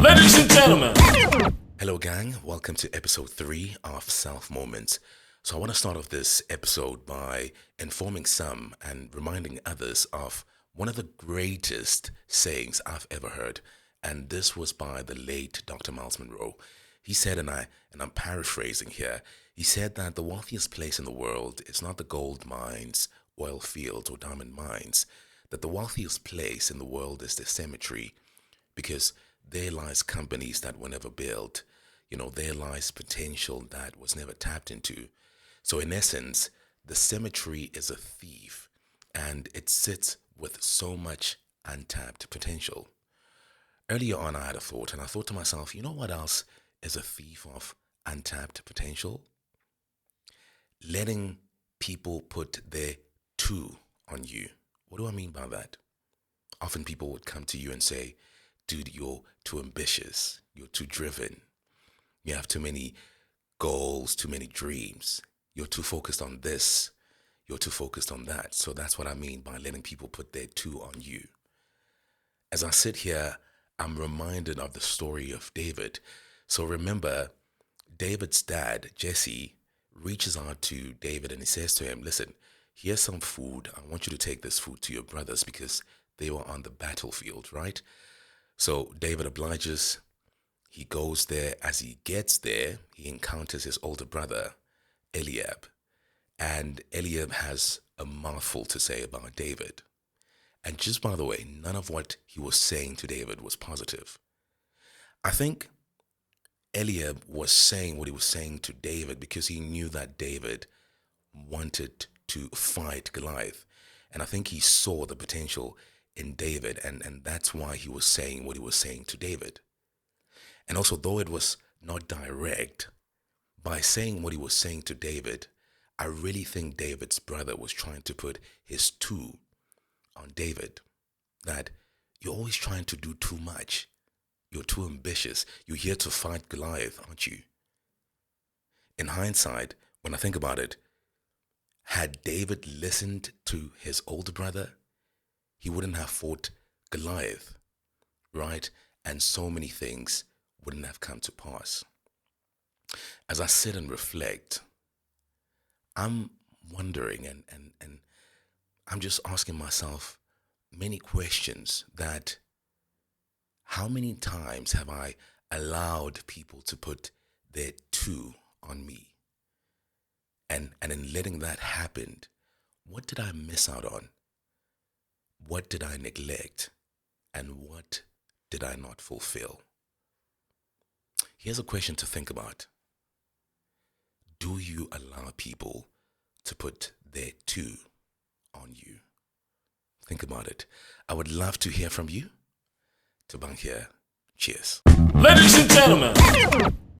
Ladies and gentlemen. Hello, gang. Welcome to episode 3 of Self Moments. So, I want to start off this episode by informing some and reminding others of one of the greatest sayings I've ever heard. And this was by the late Dr. Miles Monroe. He said, and I'm paraphrasing here, he said that the wealthiest place in the world is not the gold mines, oil fields, or diamond mines, that the wealthiest place in the world is the cemetery, because there lies companies that were never built. There lies potential that was never tapped into. So in essence, the cemetery is a thief, and it sits with so much untapped potential. Earlier on, I had a thought, and I thought to myself, you know what else is a thief of untapped potential? Letting people put their two on you. What do I mean by that? Often people would come to you and say, dude, you're too ambitious, you're too driven, you have too many goals, too many dreams, you're too focused on this, you're too focused on that. So that's what I mean by letting people put their two on you. As I sit here, I'm reminded of the story of David. So remember, David's dad, Jesse, reaches out to David and he says to him, listen, here's some food. I want you to take this food to your brothers because they were on the battlefield, right? So David obliges. He goes there. As he gets there, he encounters his older brother, Eliab. And Eliab has a mouthful to say about David. And just by the way, none of what he was saying to David was positive. I think Eliab was saying what he was saying to David because he knew that David wanted to fight Goliath. And I think he saw the potential in David, and that's why he was saying what he was saying to David. And also, though it was not direct, by saying what he was saying to David, I really think David's brother was trying to put his two on David. That you're always trying to do too much. You're too ambitious. You're here to fight Goliath, aren't you? In hindsight, when I think about it, had David listened to his older brother, he wouldn't have fought Goliath, right? And so many things wouldn't have come to pass. As I sit and reflect, I'm wondering and I'm just asking myself many questions that how many times have I allowed people to put their two on me? And in letting that happen, what did I miss out on? What did I neglect? And what did I not fulfill? Here's a question to think about. Do you allow people to put their two on you? Think about it. I would love to hear from you. Tabang here. Cheers. Ladies and gentlemen.